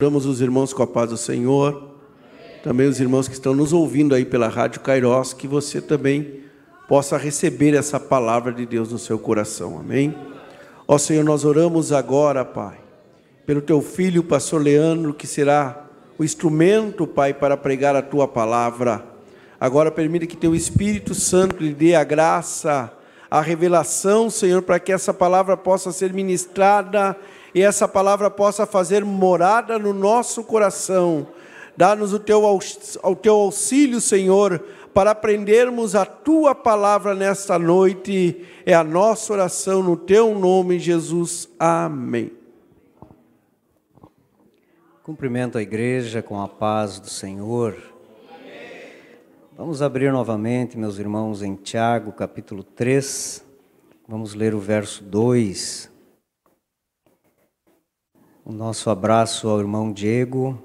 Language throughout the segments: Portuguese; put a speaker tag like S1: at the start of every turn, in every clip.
S1: Oramos os irmãos com a paz do Senhor, também os irmãos que estão nos ouvindo aí pela Rádio Kairos, que você também possa receber essa palavra de Deus no seu coração, amém? Ó Senhor, nós oramos agora, Pai, pelo Teu Filho, o pastor Leandro, que será o instrumento, Pai, para pregar a Tua palavra. Agora permita que Teu Espírito Santo lhe dê a graça, a revelação, Senhor, para que essa palavra possa ser ministrada e essa palavra possa fazer morada no nosso coração. Dá-nos o teu auxílio, Senhor, para aprendermos a Tua palavra nesta noite. É a nossa oração no Teu nome, Jesus. Amém.
S2: Cumprimento a igreja com a paz do Senhor. Vamos abrir novamente, meus irmãos, em Tiago, capítulo 3. Vamos ler o verso 2. O nosso abraço ao irmão Diego,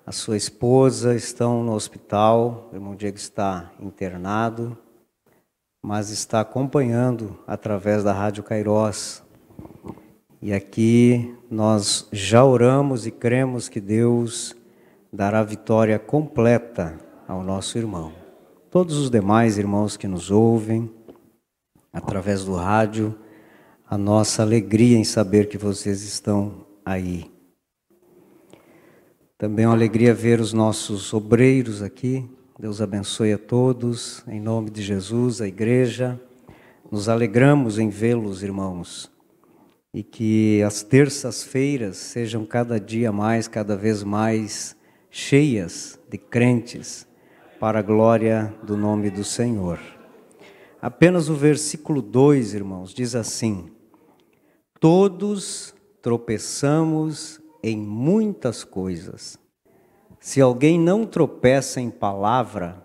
S2: a sua esposa estão no hospital. O irmão Diego está internado, mas está acompanhando através da Rádio Kairos. E aqui nós já oramos e cremos que Deus dará vitória completa ao nosso irmão. Todos os demais irmãos que nos ouvem através do rádio, a nossa alegria em saber que vocês estão aí. Também é uma alegria ver os nossos obreiros aqui. Deus abençoe a todos, em nome de Jesus, a igreja. Nos alegramos em vê-los, irmãos, e que as terças-feiras sejam cada dia mais, cada vez mais cheias de crentes, para a glória do nome do Senhor. Apenas o versículo 2, irmãos, diz assim: todos tropeçamos em muitas coisas. Se alguém não tropeça em palavra,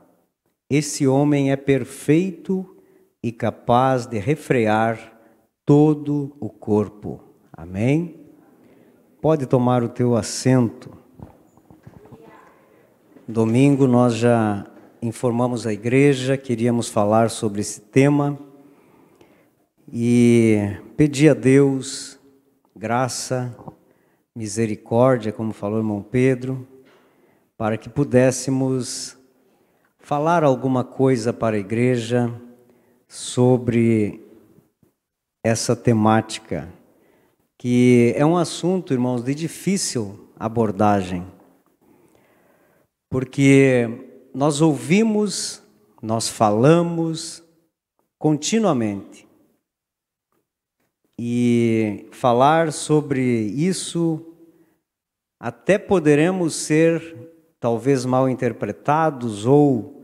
S2: esse homem é perfeito e capaz de refrear todo o corpo. Amém? Pode tomar o teu assento. Domingo nós já informamos a igreja, queríamos falar sobre esse tema e pedir a Deus graça, misericórdia, como falou o irmão Pedro, para que pudéssemos falar alguma coisa para a igreja sobre essa temática, que é um assunto, irmãos, de difícil abordagem, porque nós ouvimos, nós falamos continuamente. E falar sobre isso, até poderemos ser talvez mal interpretados, ou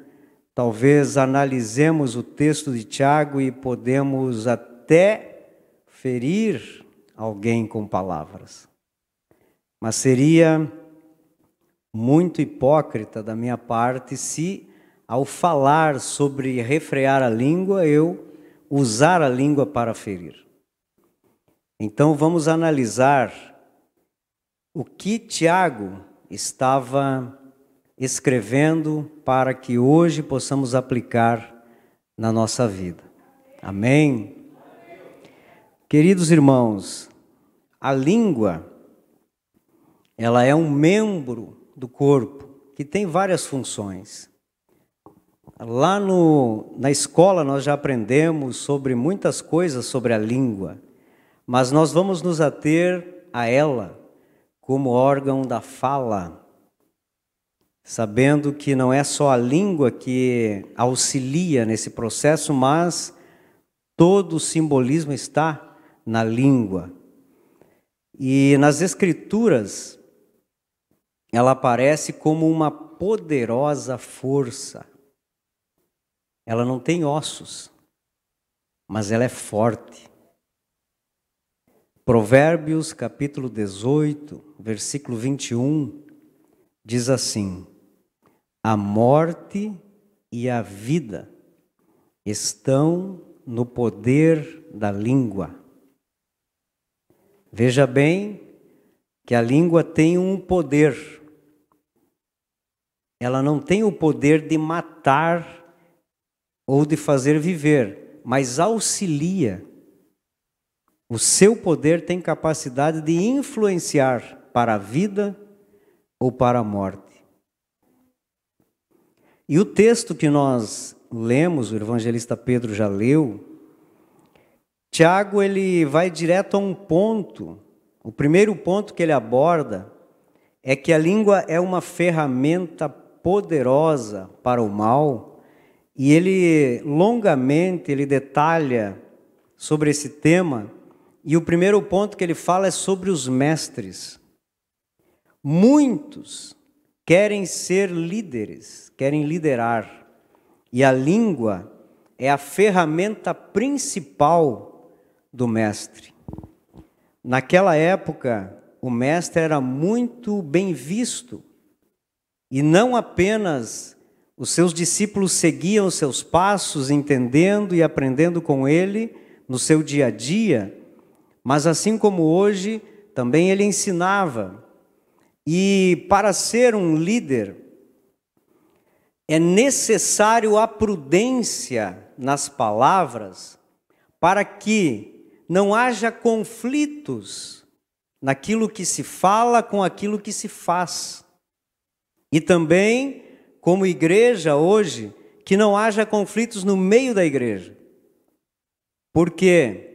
S2: talvez analisemos o texto de Tiago e podemos até ferir alguém com palavras. Mas seria muito hipócrita da minha parte se, ao falar sobre refrear a língua, eu usar a língua para ferir. Então vamos analisar o que Tiago estava escrevendo para que hoje possamos aplicar na nossa vida. Amém? Queridos irmãos, a língua, ela é um membro do corpo que tem várias funções. Lá na escola nós já aprendemos sobre muitas coisas sobre a língua, mas nós vamos nos ater a ela como órgão da fala, sabendo que não é só a língua que auxilia nesse processo, mas todo o simbolismo está na língua. E nas Escrituras, ela aparece como uma poderosa força. Ela não tem ossos, mas ela é forte. Provérbios, capítulo 18, versículo 21, diz assim: a morte e a vida estão no poder da língua. Veja bem que a língua tem um poder. Ela não tem o poder de matar ou de fazer viver, mas auxilia. O seu poder tem capacidade de influenciar para a vida ou para a morte. E o texto que nós lemos, o evangelista Pedro já leu, Tiago ele vai direto a um ponto. O primeiro ponto que ele aborda é que a língua é uma ferramenta poderosa para o mal, e ele longamente ele detalha sobre esse tema, e o primeiro ponto que ele fala é sobre os mestres. Muitos querem ser líderes, querem liderar, e a língua é a ferramenta principal do mestre. Naquela época, o mestre era muito bem visto, e não apenas os seus discípulos seguiam os seus passos, entendendo e aprendendo com ele no seu dia a dia, mas assim como hoje, também ele ensinava. E para ser um líder, é necessário a prudência nas palavras, para que não haja conflitos naquilo que se fala com aquilo que se faz. E também, como igreja hoje, que não haja conflitos no meio da igreja. Porque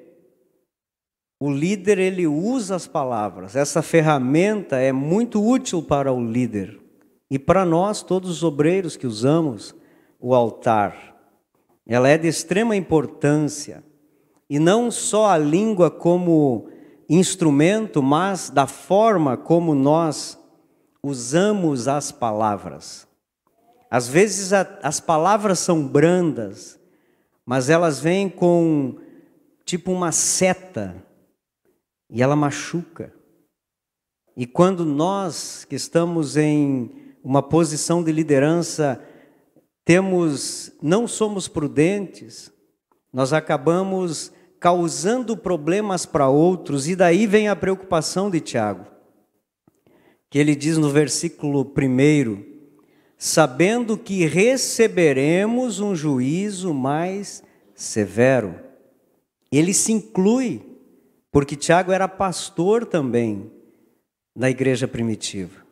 S2: o líder, ele usa as palavras. Essa ferramenta é muito útil para o líder. E para nós, todos os obreiros que usamos o altar. Ela é de extrema importância. E não só a língua como instrumento, mas da forma como nós usamos as palavras. Às vezes as palavras são brandas, mas elas vêm com tipo uma seta e ela machuca. E quando nós que estamos em uma posição de liderança não somos prudentes, nós acabamos causando problemas para outros, e daí vem a preocupação de Tiago, que ele diz no versículo 1, sabendo que receberemos um juízo mais severo. Ele se inclui, porque Tiago era pastor também na igreja primitiva.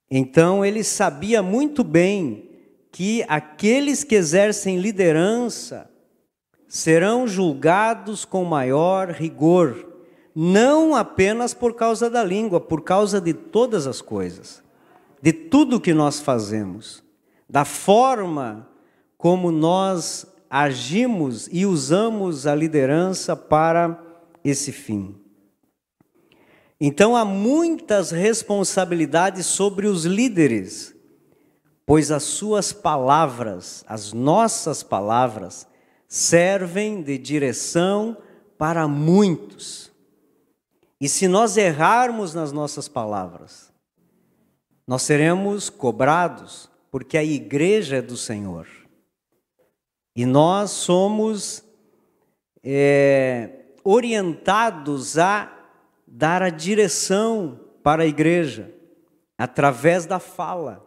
S2: Então ele sabia muito bem que aqueles que exercem liderança serão julgados com maior rigor, não apenas por causa da língua, por causa de todas as coisas, de tudo que nós fazemos, da forma como nós agimos e usamos a liderança para esse fim. Então há muitas responsabilidades sobre os líderes, pois as suas palavras, as nossas palavras, servem de direção para muitos. E se nós errarmos nas nossas palavras, nós seremos cobrados, porque a igreja é do Senhor. E nós somos orientados a dar a direção para a igreja, através da fala.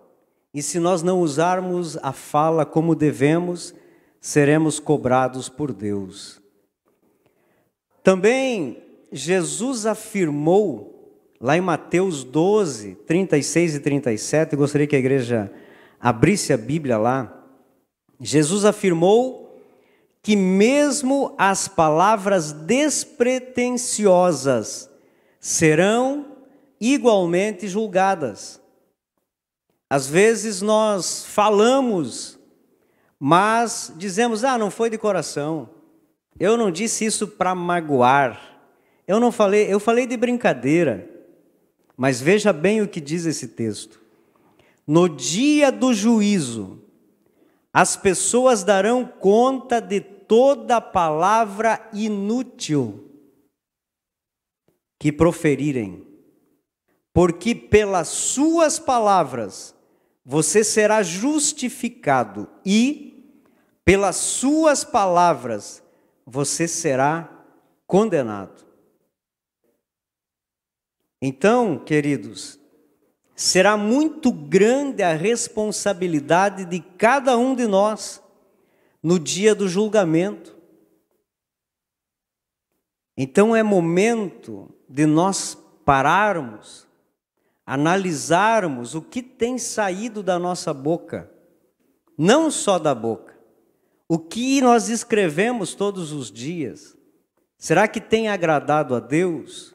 S2: E se nós não usarmos a fala como devemos, seremos cobrados por Deus. Também Jesus afirmou, lá em Mateus 12, 36 e 37, eu gostaria que a igreja abrisse a Bíblia lá. Jesus afirmou que mesmo as palavras despretensiosas serão igualmente julgadas. Às vezes nós falamos, mas dizemos, não foi de coração. Eu não disse isso para magoar. Eu falei de brincadeira. Mas veja bem o que diz esse texto. No dia do juízo, as pessoas darão conta de toda palavra inútil que proferirem, porque pelas suas palavras você será justificado e pelas suas palavras você será condenado. Então, queridos, será muito grande a responsabilidade de cada um de nós no dia do julgamento. Então é momento de nós pararmos, analisarmos o que tem saído da nossa boca, não só da boca, o que nós escrevemos todos os dias. Será que tem agradado a Deus?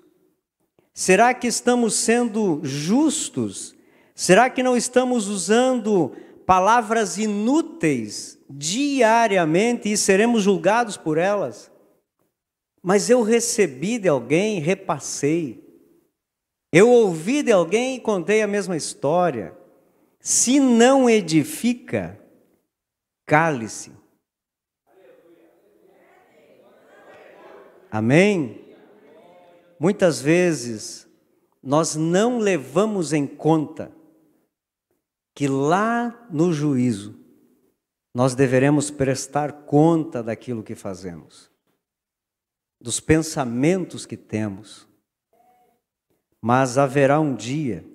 S2: Será que estamos sendo justos? Será que não estamos usando palavras inúteis diariamente e seremos julgados por elas? Mas eu recebi de alguém, repassei. Eu ouvi de alguém e contei a mesma história. Se não edifica, cale-se. Amém? Muitas vezes nós não levamos em conta que lá no juízo nós deveremos prestar conta daquilo que fazemos, dos pensamentos que temos. Mas haverá um dia,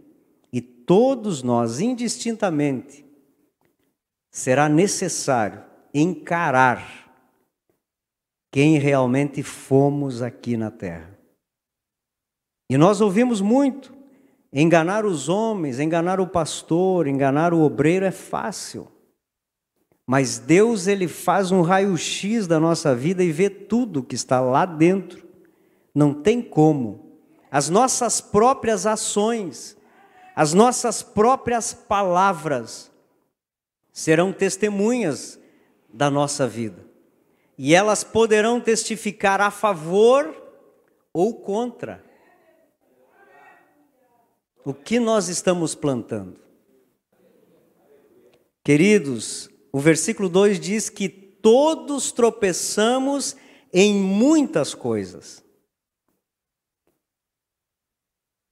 S2: e todos nós, indistintamente, será necessário encarar quem realmente fomos aqui na terra. E nós ouvimos muito, enganar os homens, enganar o pastor, enganar o obreiro é fácil. Mas Deus, Ele faz um raio-x da nossa vida e vê tudo que está lá dentro. Não tem como. As nossas próprias ações, as nossas próprias palavras serão testemunhas da nossa vida. E elas poderão testificar a favor ou contra. O que nós estamos plantando? Queridos, o versículo 2 diz que todos tropeçamos em muitas coisas.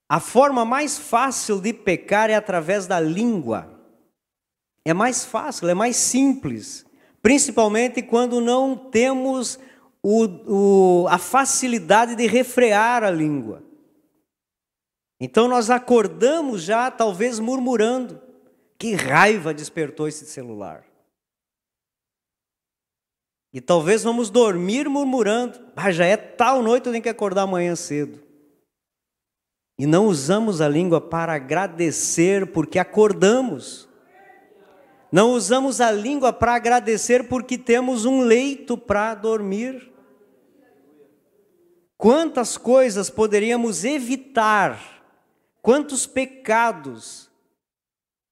S2: A forma mais fácil de pecar é através da língua. É mais fácil, é mais simples. Principalmente quando não temos a facilidade de refrear a língua. Então nós acordamos já, talvez murmurando. Que raiva despertou esse celular. E talvez vamos dormir murmurando. Já é tal noite, eu tenho que acordar amanhã cedo. E não usamos a língua para agradecer porque acordamos. Não usamos a língua para agradecer porque temos um leito para dormir. Quantas coisas poderíamos evitar, quantos pecados,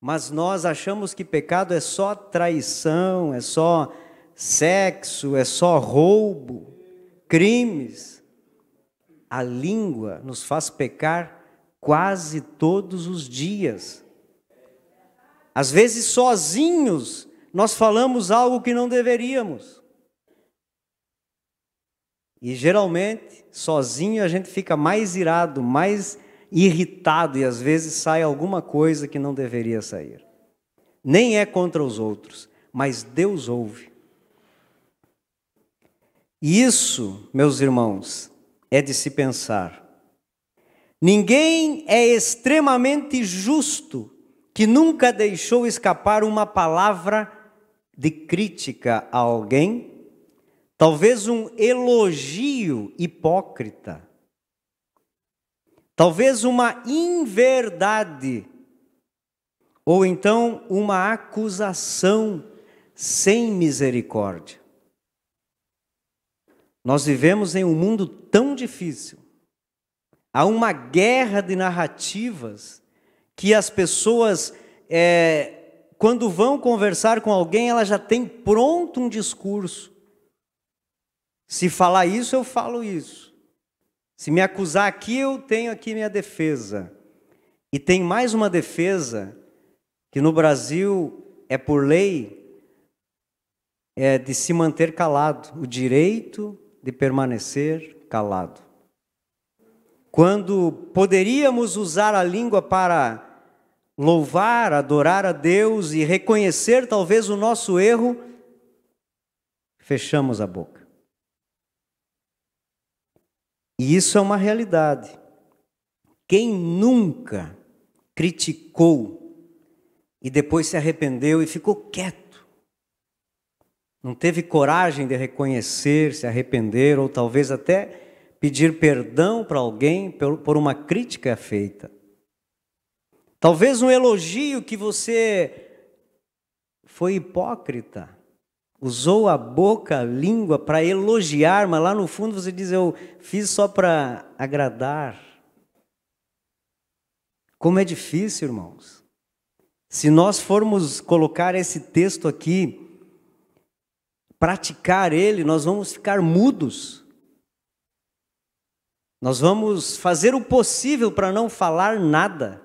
S2: mas nós achamos que pecado é só traição, é só sexo, é só roubo, crimes. A língua nos faz pecar quase todos os dias. Às vezes, sozinhos, nós falamos algo que não deveríamos. E, geralmente, sozinho a gente fica mais irado, mais irritado, e às vezes sai alguma coisa que não deveria sair. Nem é contra os outros, mas Deus ouve. E isso, meus irmãos, é de se pensar. Ninguém é extremamente justo que nunca deixou escapar uma palavra de crítica a alguém, talvez um elogio hipócrita, talvez uma inverdade, ou então uma acusação sem misericórdia. Nós vivemos em um mundo tão difícil, há uma guerra de narrativas, que as pessoas, quando vão conversar com alguém, elas já têm pronto um discurso. Se falar isso, eu falo isso. Se me acusar aqui, eu tenho aqui minha defesa. E tem mais uma defesa, que no Brasil é por lei, é de se manter calado. O direito de permanecer calado. Quando poderíamos usar a língua para louvar, adorar a Deus e reconhecer talvez o nosso erro, fechamos a boca. E isso é uma realidade. Quem nunca criticou e depois se arrependeu e ficou quieto, não teve coragem de reconhecer, se arrepender ou talvez até pedir perdão para alguém por uma crítica feita. Talvez um elogio que você foi hipócrita, usou a boca, a língua para elogiar, mas lá no fundo você diz, eu fiz só para agradar. Como é difícil, irmãos. Se nós formos colocar esse texto aqui, praticar ele, nós vamos ficar mudos. Nós vamos fazer o possível para não falar nada.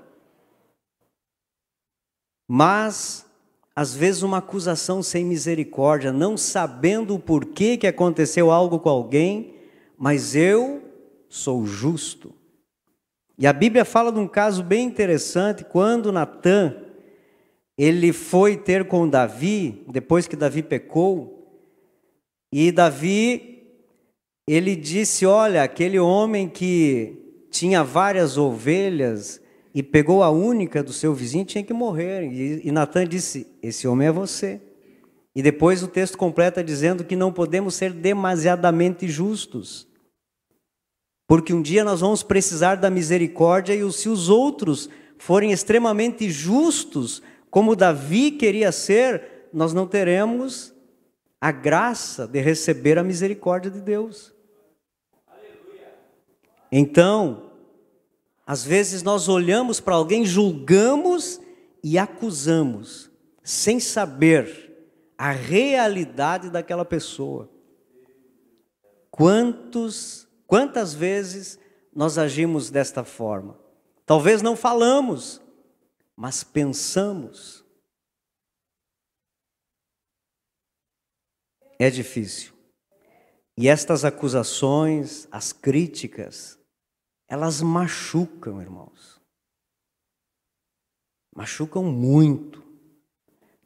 S2: Mas, às vezes, uma acusação sem misericórdia, não sabendo o porquê que aconteceu algo com alguém, mas eu sou justo. E a Bíblia fala de um caso bem interessante, quando Natã, ele foi ter com Davi, depois que Davi pecou, e Davi, ele disse, olha, aquele homem que tinha várias ovelhas e pegou a única do seu vizinho, tinha que morrer. E Natã disse, esse homem é você. E depois o texto completa dizendo que não podemos ser demasiadamente justos, porque um dia nós vamos precisar da misericórdia, e se os outros forem extremamente justos, como Davi queria ser, nós não teremos a graça de receber a misericórdia de Deus. Então, às vezes nós olhamos para alguém, julgamos e acusamos, sem saber a realidade daquela pessoa. Quantas vezes nós agimos desta forma? Talvez não falamos, mas pensamos. É difícil. E estas acusações, as críticas, elas machucam, irmãos. Machucam muito.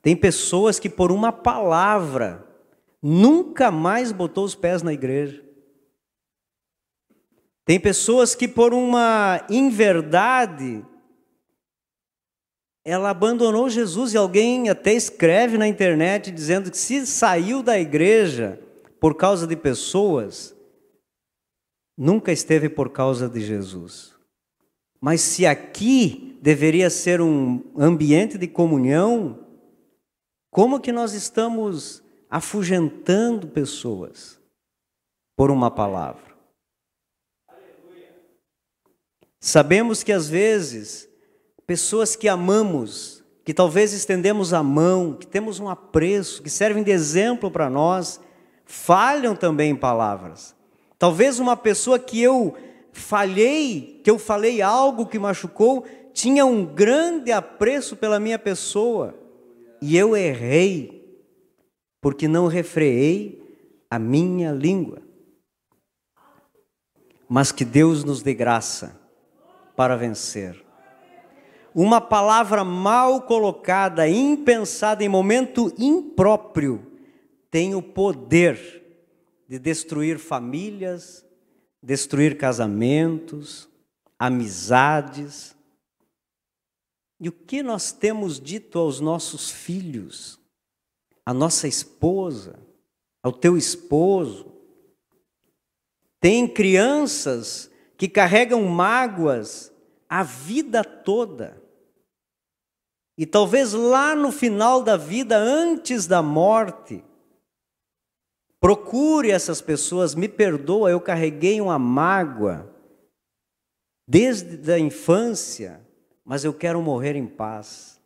S2: Tem pessoas que por uma palavra nunca mais botou os pés na igreja. Tem pessoas que por uma inverdade ela abandonou Jesus, e alguém até escreve na internet dizendo que se saiu da igreja por causa de pessoas, nunca esteve por causa de Jesus. Mas se aqui deveria ser um ambiente de comunhão, como que nós estamos afugentando pessoas por uma palavra? Sabemos que às vezes pessoas que amamos, que talvez estendemos a mão, que temos um apreço, que servem de exemplo para nós, falham também em palavras. Talvez uma pessoa que eu falei algo que machucou, tinha um grande apreço pela minha pessoa, e eu errei, porque não refreei a minha língua. Mas que Deus nos dê graça para vencer. Uma palavra mal colocada, impensada, em momento impróprio, tem o poder de destruir famílias, destruir casamentos, amizades. E o que nós temos dito aos nossos filhos, à nossa esposa, ao teu esposo? Tem crianças que carregam mágoas a vida toda. E talvez lá no final da vida, antes da morte, procure essas pessoas, me perdoa, eu carreguei uma mágoa desde a infância, mas eu quero morrer em paz.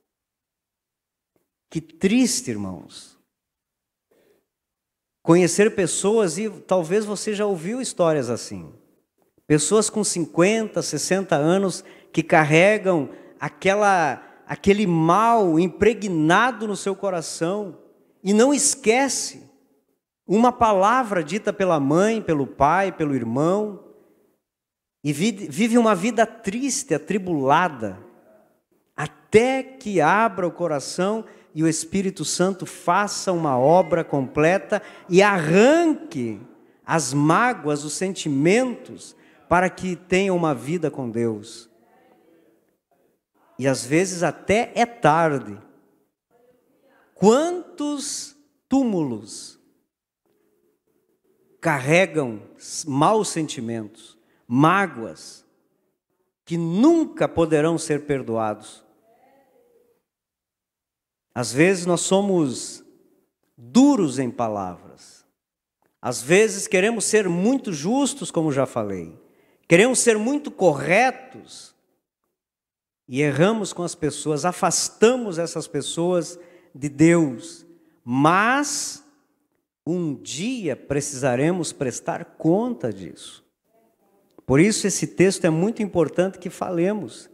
S2: Que triste, irmãos. Conhecer pessoas, e talvez você já ouviu histórias assim. Pessoas com 50, 60 anos que carregam aquele mal impregnado no seu coração e não esquece uma palavra dita pela mãe, pelo pai, pelo irmão, e vive uma vida triste, atribulada, até que abra o coração e o Espírito Santo faça uma obra completa e arranque as mágoas, os sentimentos, para que tenha uma vida com Deus. E às vezes até é tarde. Quantos túmulos carregam maus sentimentos, mágoas, que nunca poderão ser perdoados, Às vezes nós somos duros em palavras. Às vezes queremos ser muito justos, como já falei. Queremos ser muito corretos. E erramos com as pessoas, afastamos essas pessoas de Deus. Mas um dia precisaremos prestar conta disso. Por isso esse texto é muito importante que falemos.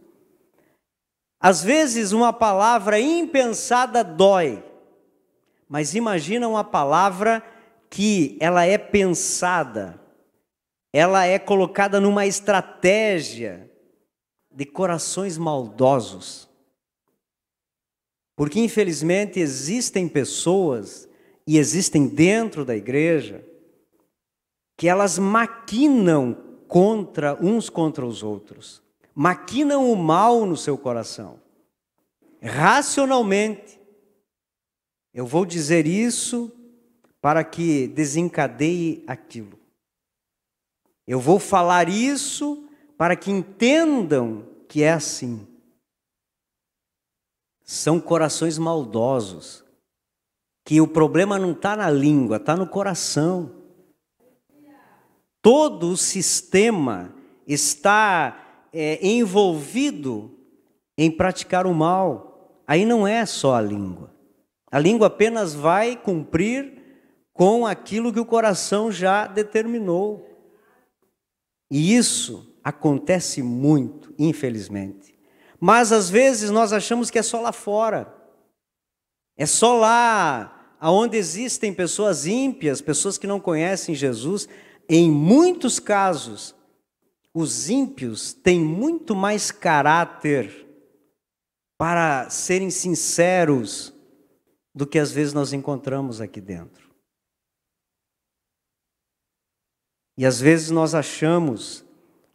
S2: Às vezes uma palavra impensada dói, mas imagina uma palavra que ela é pensada, ela é colocada numa estratégia de corações maldosos. Porque infelizmente existem pessoas, e existem dentro da igreja, que elas maquinam uns contra os outros. Maquinam o mal no seu coração. Racionalmente. Eu vou dizer isso para que desencadeie aquilo. Eu vou falar isso para que entendam que é assim. São corações maldosos. Que o problema não está na língua, está no coração. Todo o sistema está envolvido em praticar o mal. Aí não é só a língua. A língua apenas vai cumprir com aquilo que o coração já determinou. E isso acontece muito, infelizmente. Mas às vezes nós achamos que é só lá fora. É só lá onde existem pessoas ímpias, pessoas que não conhecem Jesus. Em muitos casos, os ímpios têm muito mais caráter para serem sinceros do que às vezes nós encontramos aqui dentro. E às vezes nós achamos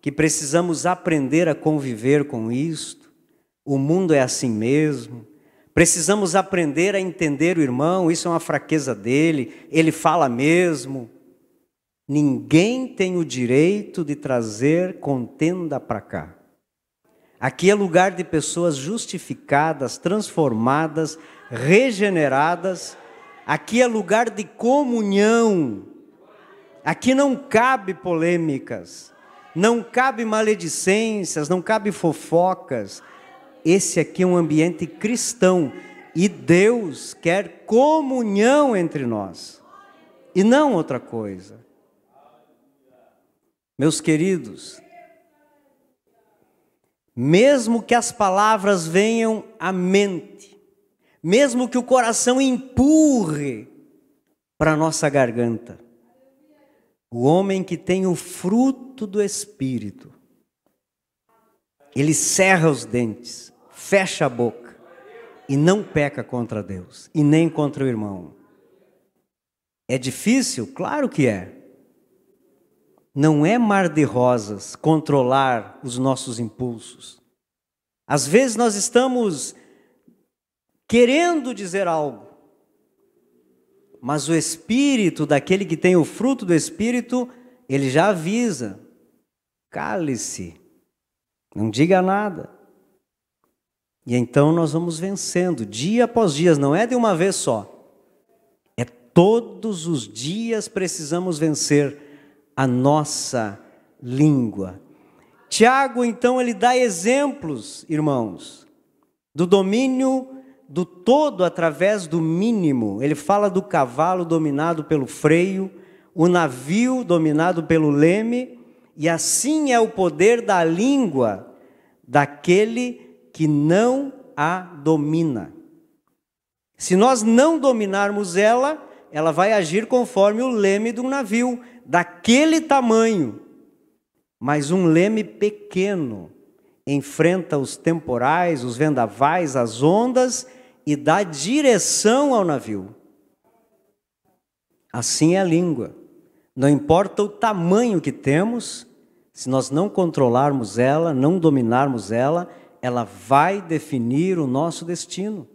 S2: que precisamos aprender a conviver com isto. O mundo é assim mesmo. Precisamos aprender a entender o irmão, isso é uma fraqueza dele, ele fala mesmo. Ninguém tem o direito de trazer contenda para cá. Aqui é lugar de pessoas justificadas, transformadas, regeneradas. Aqui é lugar de comunhão. Aqui não cabe polêmicas, não cabe maledicências, não cabe fofocas. Esse aqui é um ambiente cristão e Deus quer comunhão entre nós e não outra coisa. Meus queridos, mesmo que as palavras venham à mente, mesmo que o coração empurre para a nossa garganta, o homem que tem o fruto do Espírito, ele cerra os dentes, fecha a boca e não peca contra Deus e nem contra o irmão. É difícil? Claro que é. Não é mar de rosas controlar os nossos impulsos. Às vezes nós estamos querendo dizer algo, mas o Espírito daquele que tem o fruto do Espírito, ele já avisa: cale-se, não diga nada. E então nós vamos vencendo, dia após dia, não é de uma vez só. É todos os dias precisamos vencer a nossa língua. Tiago, então, ele dá exemplos, irmãos, do domínio do todo através do mínimo. Ele fala do cavalo dominado pelo freio, o navio dominado pelo leme, e assim é o poder da língua daquele que não a domina. Se nós não dominarmos ela, ela vai agir conforme o leme de um navio, daquele tamanho. Mas um leme pequeno enfrenta os temporais, os vendavais, as ondas e dá direção ao navio. Assim é a língua. Não importa o tamanho que temos, se nós não controlarmos ela, não dominarmos ela, ela vai definir o nosso destino.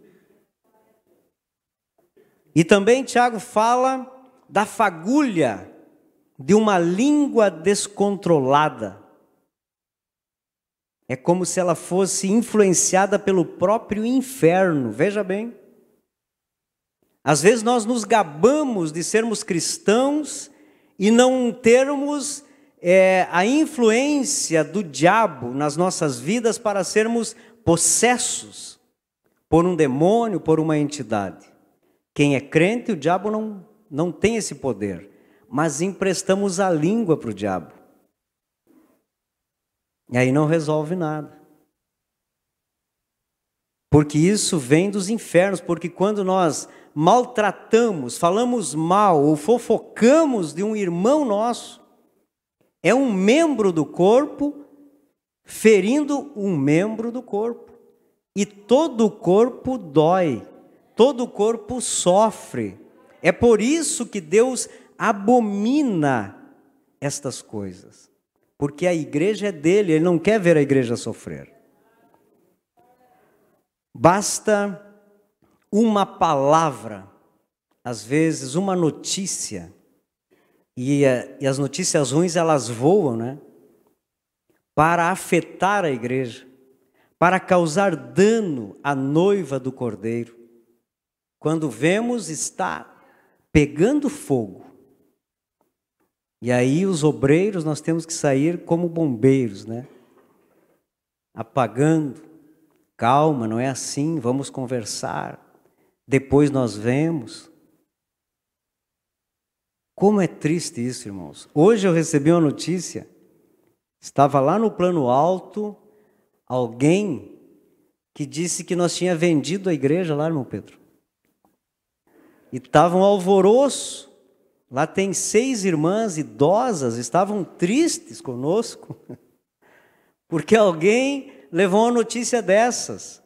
S2: E também Tiago fala da fagulha de uma língua descontrolada. É como se ela fosse influenciada pelo próprio inferno. Veja bem, Às vezes nós nos gabamos de sermos cristãos e não termos a influência do diabo nas nossas vidas para sermos possessos por um demônio, por uma entidade. Quem é crente, o diabo não tem esse poder, mas emprestamos a língua para o diabo. E aí não resolve nada. Porque isso vem dos infernos, porque quando nós maltratamos, falamos mal ou fofocamos de um irmão nosso, é um membro do corpo ferindo um membro do corpo. E todo o corpo dói, todo o corpo sofre. É por isso que Deus abomina estas coisas. Porque a igreja é dele, ele não quer ver a igreja sofrer. Basta uma palavra, às vezes uma notícia, e as notícias ruins elas voam, né? Para afetar a igreja, para causar dano à noiva do Cordeiro. Quando vemos, está pegando fogo. E aí os obreiros, nós temos que sair como bombeiros, né? Apagando. Calma, não é assim, vamos conversar. Depois nós vemos. Como é triste isso, irmãos. Hoje eu recebi uma notícia. Estava lá no plano alto, alguém que disse que nós tinha vendido a igreja lá, irmão Pedro. E estava um alvoroço. Lá tem 6 irmãs idosas, estavam tristes conosco, porque alguém levou uma notícia dessas.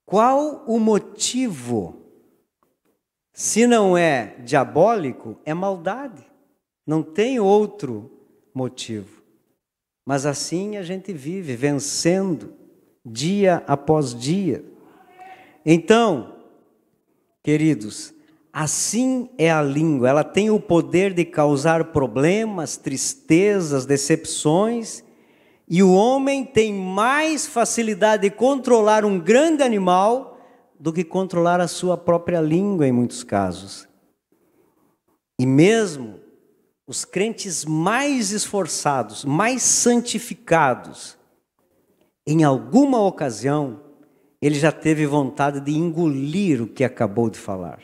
S2: Qual o motivo? Se não é diabólico, é maldade. Não tem outro motivo. Mas assim a gente vive, vencendo, dia após dia. Então, queridos, assim é a língua, ela tem o poder de causar problemas, tristezas, decepções, e o homem tem mais facilidade de controlar um grande animal do que controlar a sua própria língua em muitos casos. E mesmo os crentes mais esforçados, mais santificados, em alguma ocasião, ele já teve vontade de engolir o que acabou de falar.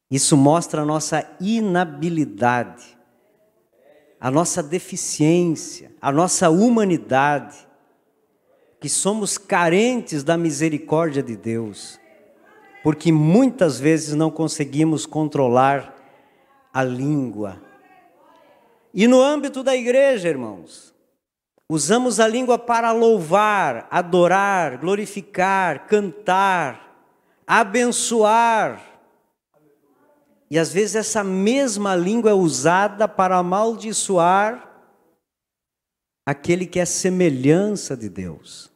S2: Isso mostra a nossa inabilidade, a nossa deficiência, a nossa humanidade, que somos carentes da misericórdia de Deus, porque muitas vezes não conseguimos controlar a língua. E no âmbito da igreja, irmãos, usamos a língua para louvar, adorar, glorificar, cantar, abençoar. E às vezes essa mesma língua é usada para amaldiçoar aquele que é semelhança de Deus.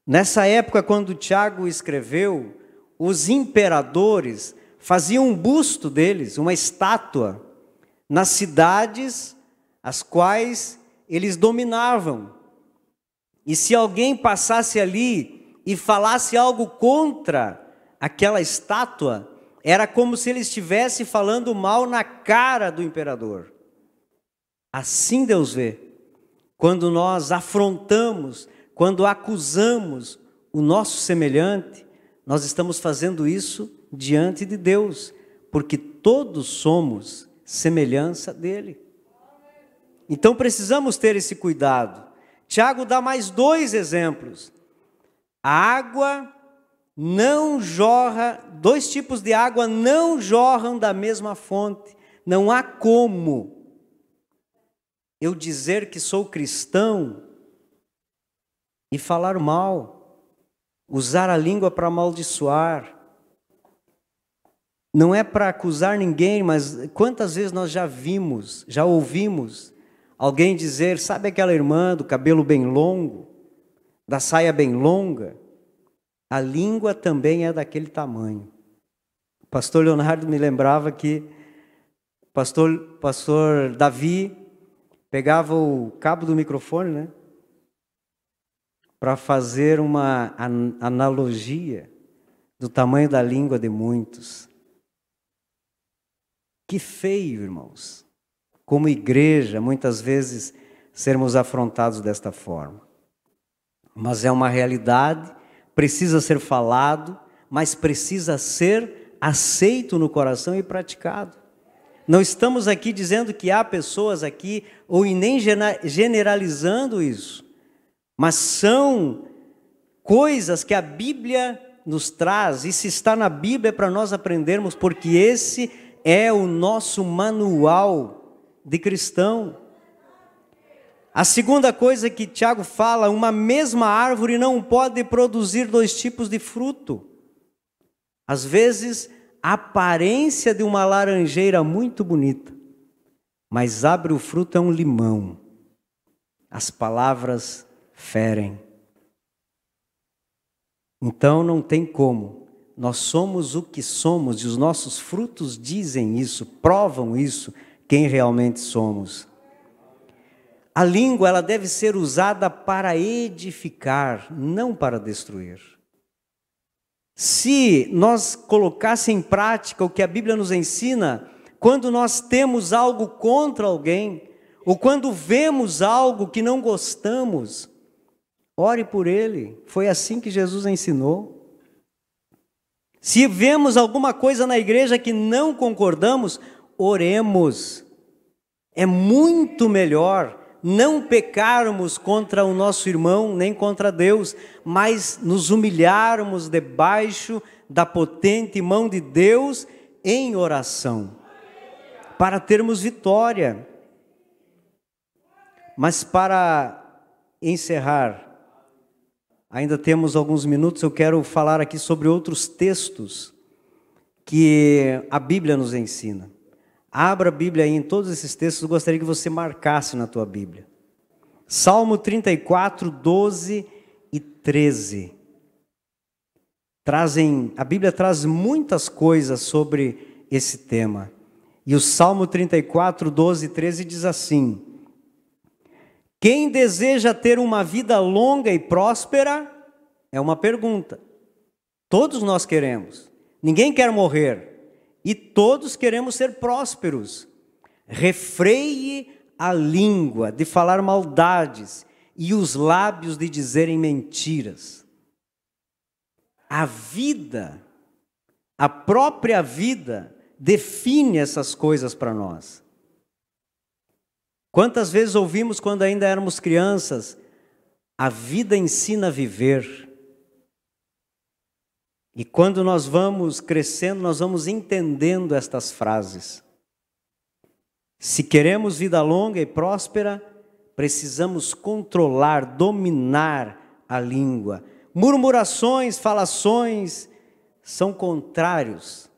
S2: Nessa época, quando Tiago escreveu, os imperadores faziam um busto deles, uma estátua, nas cidades as quais eles dominavam. E se alguém passasse ali e falasse algo contra aquela estátua, era como se ele estivesse falando mal na cara do imperador. Assim Deus vê. Quando nós afrontamos, quando acusamos o nosso semelhante, nós estamos fazendo isso diante de Deus, porque todos somos semelhança dele. Então precisamos ter esse cuidado. Tiago dá mais 2 exemplos. A água não jorra, 2 tipos de água não jorram da mesma fonte. Não há como eu dizer que sou cristão e falar mal, usar a língua para amaldiçoar. Não é para acusar ninguém, mas quantas vezes nós já vimos, já ouvimos alguém dizer, sabe aquela irmã do cabelo bem longo, da saia bem longa? A língua também é daquele tamanho. O pastor Leonardo me lembrava que o pastor Davi pegava o cabo do microfone, né, para fazer uma analogia. do tamanho da língua de muitos. Que feio, irmãos, como igreja, muitas vezes, sermos afrontados desta forma. Mas é uma realidade, precisa ser falado, mas precisa ser aceito no coração e praticado. Não estamos aqui dizendo que há pessoas aqui, ou nem generalizando isso, mas são coisas que a Bíblia nos traz, e se está na Bíblia é para nós aprendermos, porque esse é o nosso manual de cristão. A segunda coisa que Tiago fala, uma mesma árvore não pode produzir dois tipos de fruto. Às vezes, a aparência de uma laranjeira muito bonita, mas abre o fruto é um limão. As palavras ferem. Então não tem como. Nós somos o que somos e os nossos frutos dizem isso, provam isso, quem realmente somos. A língua, ela deve ser usada para edificar, não para destruir. Se nós colocasse em prática o que a Bíblia nos ensina, quando nós temos algo contra alguém, ou quando vemos algo que não gostamos, ore por ele. Foi assim que Jesus ensinou. Se vemos alguma coisa na igreja que não concordamos, oremos. É muito melhor não pecarmos contra o nosso irmão, nem contra Deus, mas nos humilharmos debaixo da potente mão de Deus em oração, para termos vitória. Mas para encerrar, ainda temos alguns minutos, eu quero falar aqui sobre outros textos que a Bíblia nos ensina. Abra a Bíblia aí em todos esses textos, eu gostaria que você marcasse na tua Bíblia. Salmo 34, 12 e 13. A Bíblia traz muitas coisas sobre esse tema. E o Salmo 34, 12 e 13 diz assim: quem deseja ter uma vida longa e próspera, é uma pergunta. Todos nós queremos. Ninguém quer morrer. E todos queremos ser prósperos. Refreie a língua de falar maldades e os lábios de dizerem mentiras. A vida, a própria vida, define essas coisas para nós. Quantas vezes ouvimos quando ainda éramos crianças, a vida ensina a viver. E quando nós vamos crescendo, nós vamos entendendo estas frases. Se queremos vida longa e próspera, precisamos controlar, dominar a língua. Murmurações, falações são contrários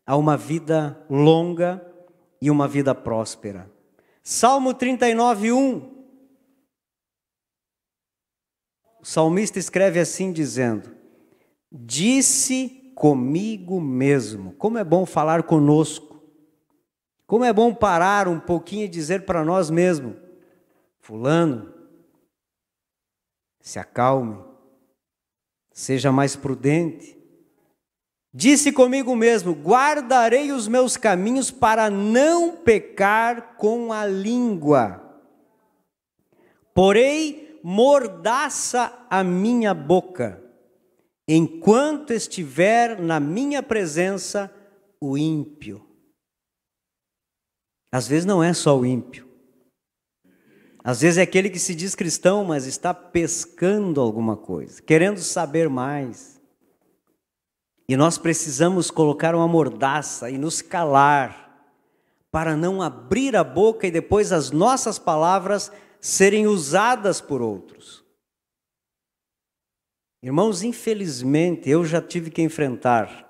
S2: a uma vida longa e uma vida próspera. Salmo 39, 1. O salmista escreve assim dizendo: disse comigo mesmo. Como é bom falar conosco. Como é bom parar um pouquinho e dizer para nós mesmos: fulano, se acalme, seja mais prudente. Disse comigo mesmo: guardarei os meus caminhos para não pecar com a língua. Porei mordaça a minha boca, enquanto estiver na minha presença o ímpio. Às vezes não é só o ímpio. Às vezes é aquele que se diz cristão, mas está pescando alguma coisa, querendo saber mais. E nós precisamos colocar uma mordaça e nos calar, para não abrir a boca e depois as nossas palavras serem usadas por outros. Irmãos, infelizmente, eu já tive que enfrentar,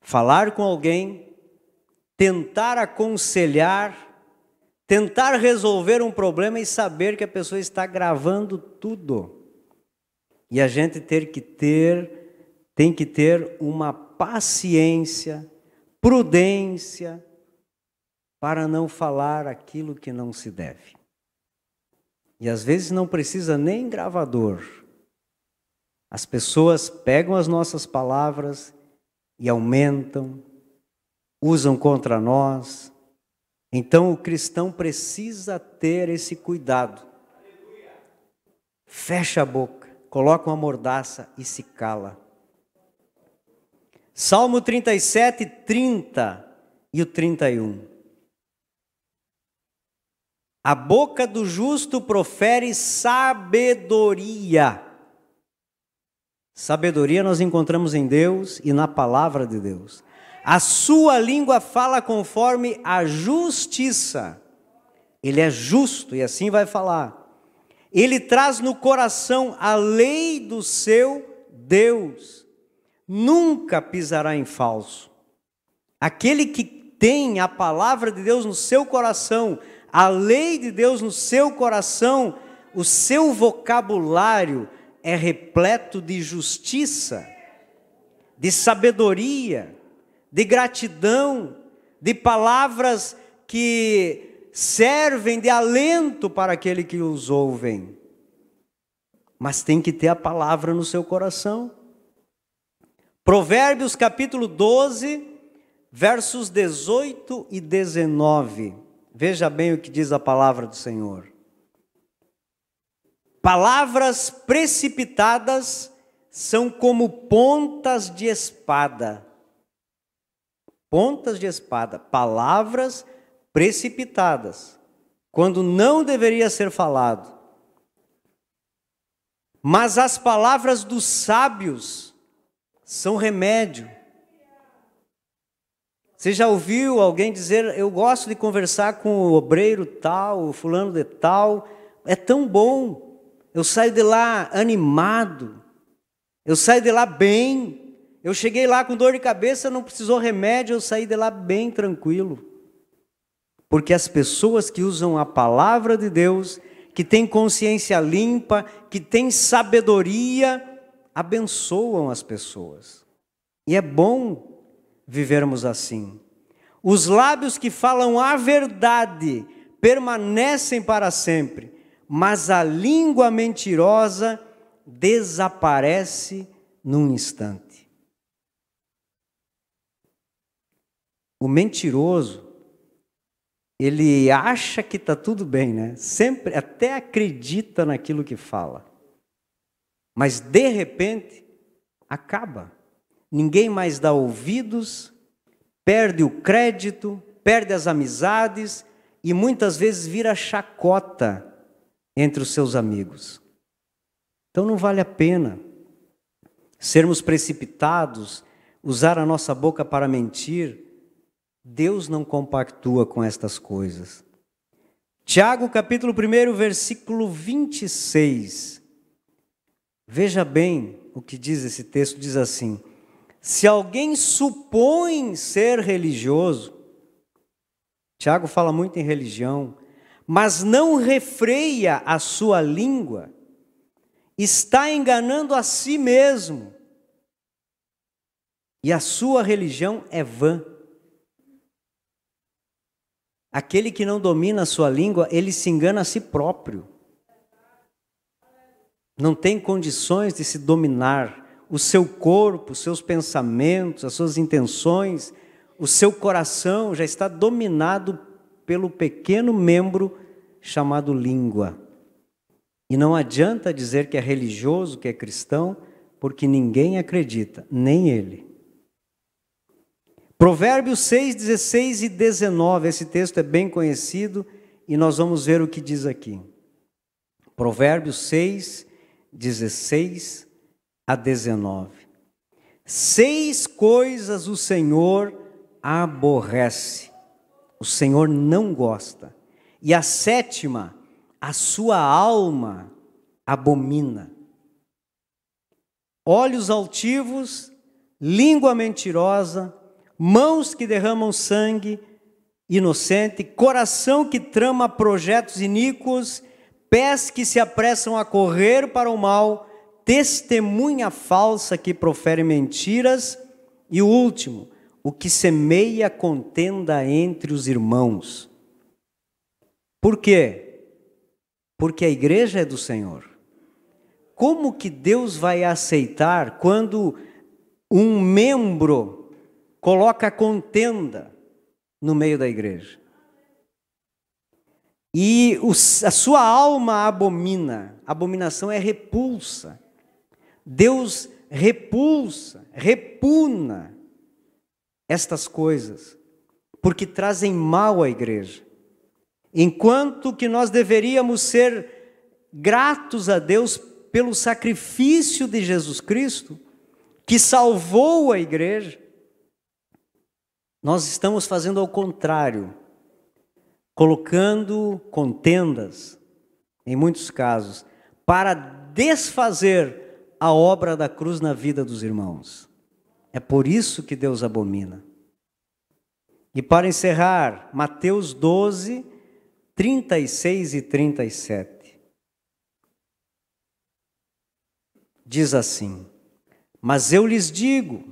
S2: falar com alguém, tentar aconselhar, tentar resolver um problema e saber que a pessoa está gravando tudo. E a gente tem que ter uma paciência, prudência, para não falar aquilo que não se deve. E às vezes não precisa nem gravador. As pessoas pegam as nossas palavras e aumentam, usam contra nós. Então o cristão precisa ter esse cuidado. Fecha a boca, coloca uma mordaça e se cala. Salmo 37, 30 e o 31. A boca do justo profere sabedoria. Sabedoria nós encontramos em Deus e na palavra de Deus. A sua língua fala conforme a justiça. Ele é justo e assim vai falar. Ele traz no coração a lei do seu Deus. Nunca pisará em falso. Aquele que tem a palavra de Deus no seu coração, a lei de Deus no seu coração, o seu vocabulário é repleto de justiça, de sabedoria, de gratidão, de palavras que servem de alento para aquele que os ouvem. Mas tem que ter a palavra no seu coração. Provérbios capítulo 12, versos 18 e 19. Veja bem o que diz a palavra do Senhor. Palavras precipitadas são como pontas de espada. Pontas de espada, palavras precipitadas, quando não deveria ser falado. Mas as palavras dos sábios são remédio. Você já ouviu alguém dizer, eu gosto de conversar com o obreiro tal, o fulano de tal, é tão bom. Eu saio de lá animado, eu saio de lá bem, eu cheguei lá com dor de cabeça, não precisou remédio, eu saí de lá bem tranquilo. Porque as pessoas que usam a palavra de Deus, que têm consciência limpa, que têm sabedoria, abençoam as pessoas. E é bom vivermos assim. Os lábios que falam a verdade permanecem para sempre, mas a língua mentirosa desaparece num instante. O mentiroso, ele acha que está tudo bem, né? Sempre, até acredita naquilo que fala. Mas de repente, acaba. Ninguém mais dá ouvidos, perde o crédito, perde as amizades e muitas vezes vira chacota entre os seus amigos. Então não vale a pena sermos precipitados, usar a nossa boca para mentir. Deus não compactua com estas coisas. Tiago capítulo 1, versículo 26. Veja bem o que diz esse texto, diz assim: se alguém supõe ser religioso, Tiago fala muito em religião, mas não refreia a sua língua, está enganando a si mesmo, e a sua religião é vã. Aquele que não domina a sua língua, ele se engana a si próprio. Não tem condições de se dominar o seu corpo, os seus pensamentos, as suas intenções, o seu coração já está dominado pelo pequeno membro chamado língua. E não adianta dizer que é religioso, que é cristão, porque ninguém acredita, nem ele. Provérbios 6, 16 e 19, esse texto é bem conhecido e nós vamos ver o que diz aqui. Provérbios 6, 16 a 19. 6 coisas o Senhor aborrece, o Senhor não gosta, e a 7ª, a sua alma abomina: olhos altivos, língua mentirosa, mãos que derramam sangue inocente, coração que trama projetos iníquos, pés que se apressam a correr para o mal, testemunha falsa que profere mentiras, e o último, o que semeia contenda entre os irmãos. Por quê? Porque a igreja é do Senhor. como que Deus vai aceitar quando um membro coloca contenda no meio da igreja? E a sua alma abomina. Abominação é repulsa. Deus repulsa, repugna estas coisas, porque trazem mal à igreja. Enquanto que nós deveríamos ser gratos a Deus pelo sacrifício de Jesus Cristo, que salvou a igreja, nós estamos fazendo ao contrário, colocando contendas, em muitos casos, para desfazer a obra da cruz na vida dos irmãos. É por isso que Deus abomina. E para encerrar, Mateus 12, 36 e 37. Diz assim: mas eu lhes digo,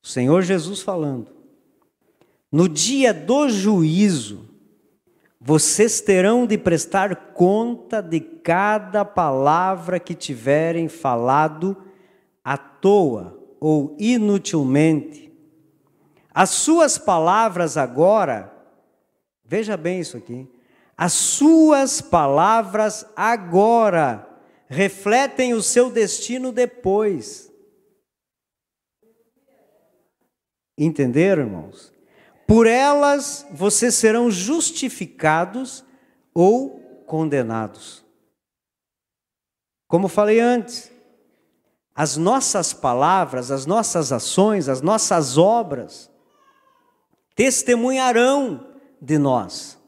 S2: o Senhor Jesus falando, no dia do juízo, vocês terão de prestar conta de cada palavra que tiverem falado à toa ou inutilmente. As suas palavras agora, veja bem isso aqui, as suas palavras agora refletem o seu destino depois. Entenderam, irmãos? Por elas vocês serão justificados ou condenados. Como falei antes, as nossas palavras, as nossas ações, as nossas obras testemunharão de nós.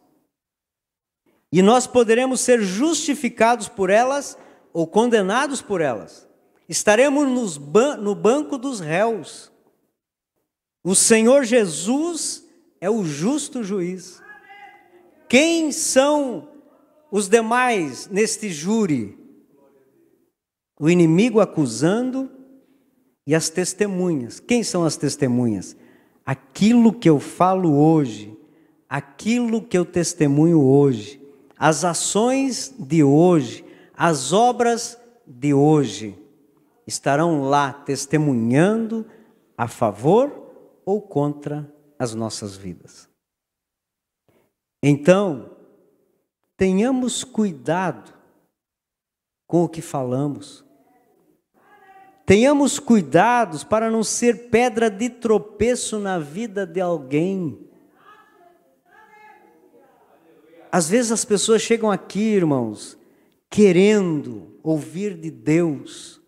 S2: E nós poderemos ser justificados por elas ou condenados por elas. Estaremos no banco dos réus. O Senhor Jesus é o justo juiz. Quem são os demais neste júri? O inimigo acusando e as testemunhas. Quem são as testemunhas? Aquilo que eu falo hoje, aquilo que eu testemunho hoje, as ações de hoje, as obras de hoje, estarão lá testemunhando a favor ou contra as nossas vidas. Então, tenhamos cuidado com o que falamos. Tenhamos cuidados para não ser pedra de tropeço na vida de alguém. Às vezes as pessoas chegam aqui, irmãos, querendo ouvir de Deus.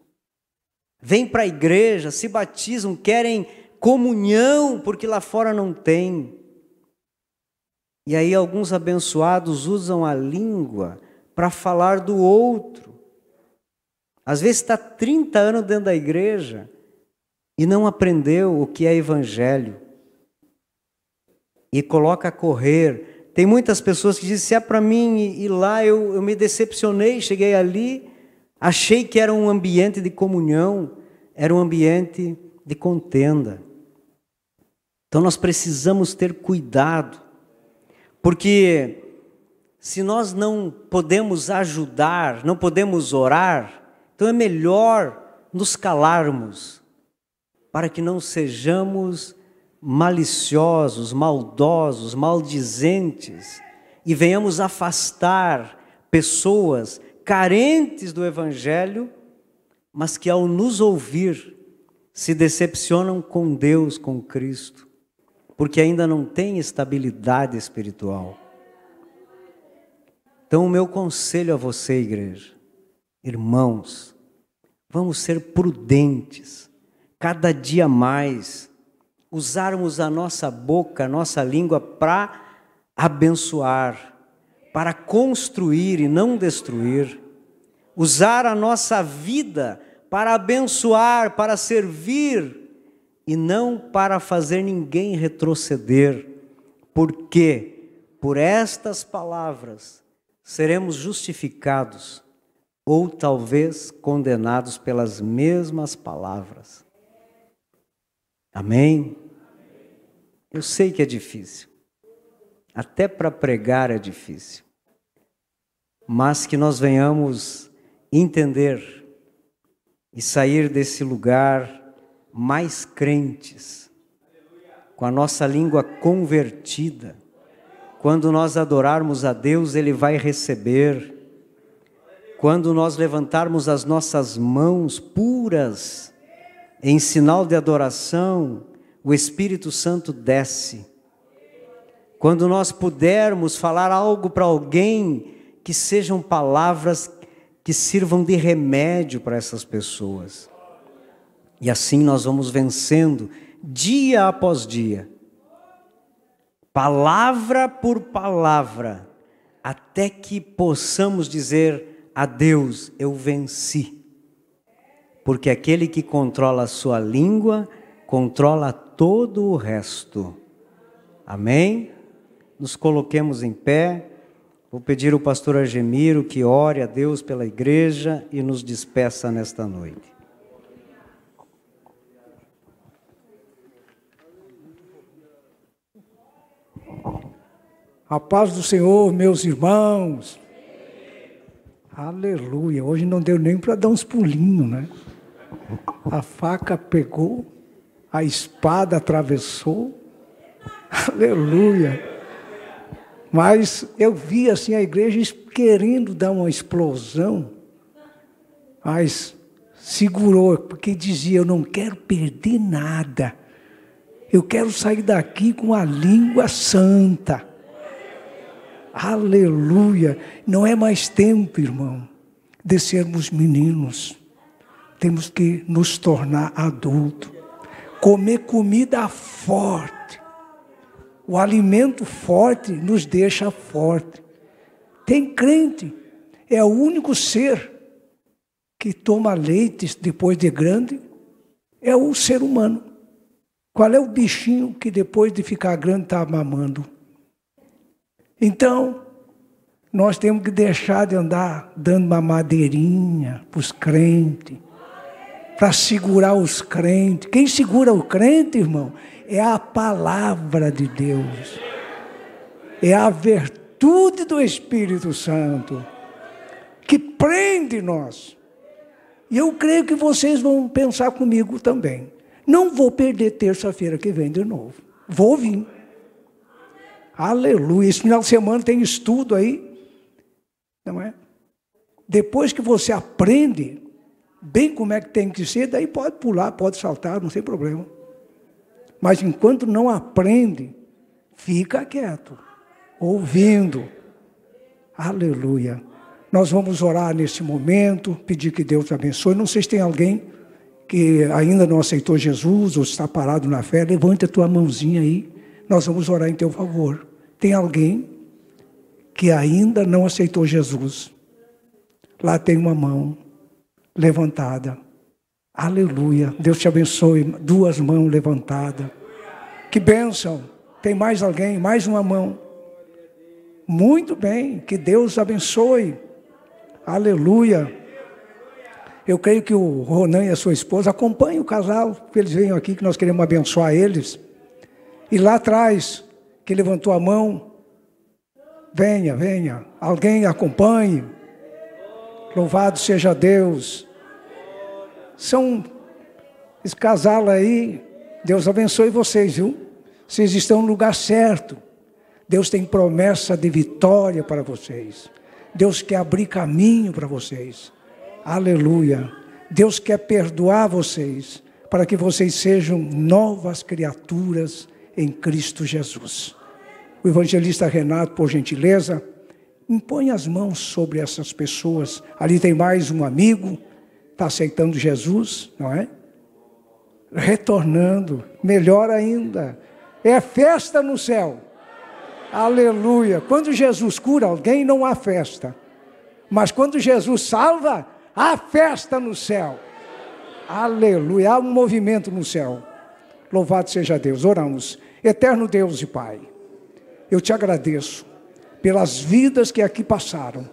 S2: Vêm para a igreja, se batizam, querem comunhão, porque lá fora não tem. E aí alguns abençoados usam a língua para falar do outro. Às vezes está 30 anos dentro da igreja e não aprendeu o que é evangelho. E coloca a correr. Tem muitas pessoas que dizem, se é para mim ir lá, eu me decepcionei, cheguei ali, achei que era um ambiente de comunhão, era um ambiente de contenda. Então nós precisamos ter cuidado, porque se nós não podemos ajudar, não podemos orar, então é melhor nos calarmos, para que não sejamos maliciosos, maldosos, maldizentes, e venhamos afastar pessoas carentes do Evangelho, mas que ao nos ouvir, se decepcionam com Deus, com Cristo, porque ainda não têm estabilidade espiritual. Então o meu conselho a você, igreja, irmãos, vamos ser prudentes, cada dia mais, usarmos a nossa boca, a nossa língua para abençoar, para construir e não destruir, usar a nossa vida para abençoar, para servir e não para fazer ninguém retroceder, porque por estas palavras seremos justificados ou talvez condenados pelas mesmas palavras. Amém? Eu sei que é difícil. Até para pregar é difícil. Mas que nós venhamos entender e sair desse lugar mais crentes, com a nossa língua convertida. Quando nós adorarmos a Deus, Ele vai receber. Quando nós levantarmos as nossas mãos puras, em sinal de adoração, o Espírito Santo desce. Quando nós pudermos falar algo para alguém, que sejam palavras que sirvam de remédio para essas pessoas. E assim nós vamos vencendo, dia após dia, palavra por palavra, até que possamos dizer a Deus: eu venci. Porque aquele que controla a sua língua, controla todo o resto. Amém? Nos coloquemos em pé. Vou pedir ao pastor Argemiro que ore a Deus pela igreja e nos despeça nesta noite.
S3: A paz do Senhor, meus irmãos. Aleluia. Hoje não deu nem para dar uns pulinhos, né? A faca pegou, a espada atravessou. Aleluia. Mas eu vi assim a igreja querendo dar uma explosão, mas segurou, porque dizia: eu não quero perder nada. Eu quero sair daqui com a língua santa. Aleluia. Não é mais tempo, irmão, de sermos meninos. Temos que nos tornar adultos. Comer comida forte. O alimento forte nos deixa forte. Tem crente, é o único ser que toma leite depois de grande, é o ser humano. Qual é o bichinho que depois de ficar grande está mamando? Então, nós temos que deixar de andar dando mamadeirinha para os crentes, para segurar os crentes. Quem segura o crente, irmão, é a palavra de Deus. É a virtude do Espírito Santo que prende nós. E eu creio que vocês vão pensar comigo também. Não vou perder terça-feira que vem de novo. Vou vir. Aleluia. Esse final de semana tem estudo aí. Não é? Depois que você aprende bem como é que tem que ser, daí pode pular, pode saltar, não tem problema. Mas enquanto não aprende, fica quieto, ouvindo. Aleluia. Nós vamos orar nesse momento, pedir que Deus abençoe. Não sei se tem alguém que ainda não aceitou Jesus ou está parado na fé. Levante a tua mãozinha aí. Nós vamos orar em teu favor. Tem alguém que ainda não aceitou Jesus? Lá tem uma mão levantada. Aleluia. Deus te abençoe. 2 mãos levantadas. Que bênção. Tem mais alguém? Mais uma mão. Muito bem. Que Deus abençoe. Aleluia. Eu creio que o Ronan e a sua esposa acompanhem o casal, que eles venham aqui, que nós queremos abençoar eles. E lá atrás, que levantou a mão, venha, venha. Alguém acompanhe. Louvado seja Deus. Esse casal aí, Deus abençoe vocês, viu? Vocês estão no lugar certo. Deus tem promessa de vitória para vocês. Deus quer abrir caminho para vocês. Aleluia. Deus quer perdoar vocês, para que vocês sejam novas criaturas em Cristo Jesus. O evangelista Renato, por gentileza, impõe as mãos sobre essas pessoas. Ali tem mais um amigo, está aceitando Jesus, não é? Retornando, melhor ainda, é festa no céu. Aleluia. Quando Jesus cura alguém, não há festa. Mas quando Jesus salva, há festa no céu. Aleluia. Há um movimento no céu. Louvado seja Deus. Oramos. Eterno Deus e Pai, eu te agradeço pelas vidas que aqui passaram,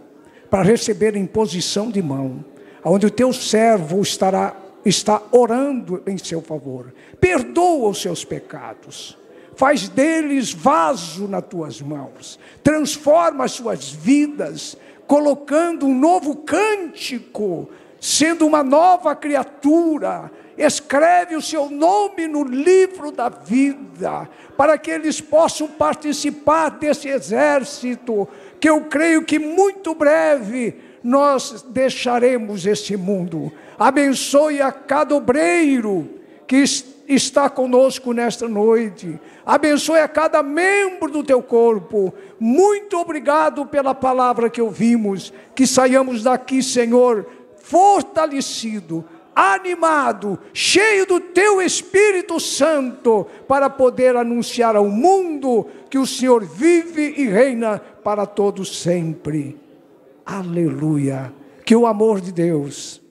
S3: para receber imposição de mão, onde o teu servo está orando em seu favor. Perdoa os seus pecados. Faz deles vaso nas tuas mãos. Transforma as suas vidas colocando um novo cântico, sendo uma nova criatura. Escreve o seu nome no livro da vida, para que eles possam participar desse exército, que eu creio que muito breve nós deixaremos esse mundo. Abençoe a cada obreiro que está conosco nesta noite. Abençoe a cada membro do teu corpo. Muito obrigado pela palavra que ouvimos. Que saiamos daqui, Senhor, fortalecido, animado, cheio do teu Espírito Santo, para poder anunciar ao mundo que o Senhor vive e reina para todos sempre. Aleluia. Que o amor de Deus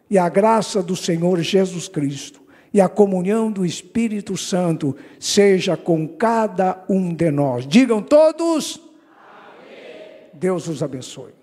S3: e a graça do Senhor Jesus Cristo e a comunhão do Espírito Santo seja com cada um de nós. Digam todos. Amém. Deus os abençoe.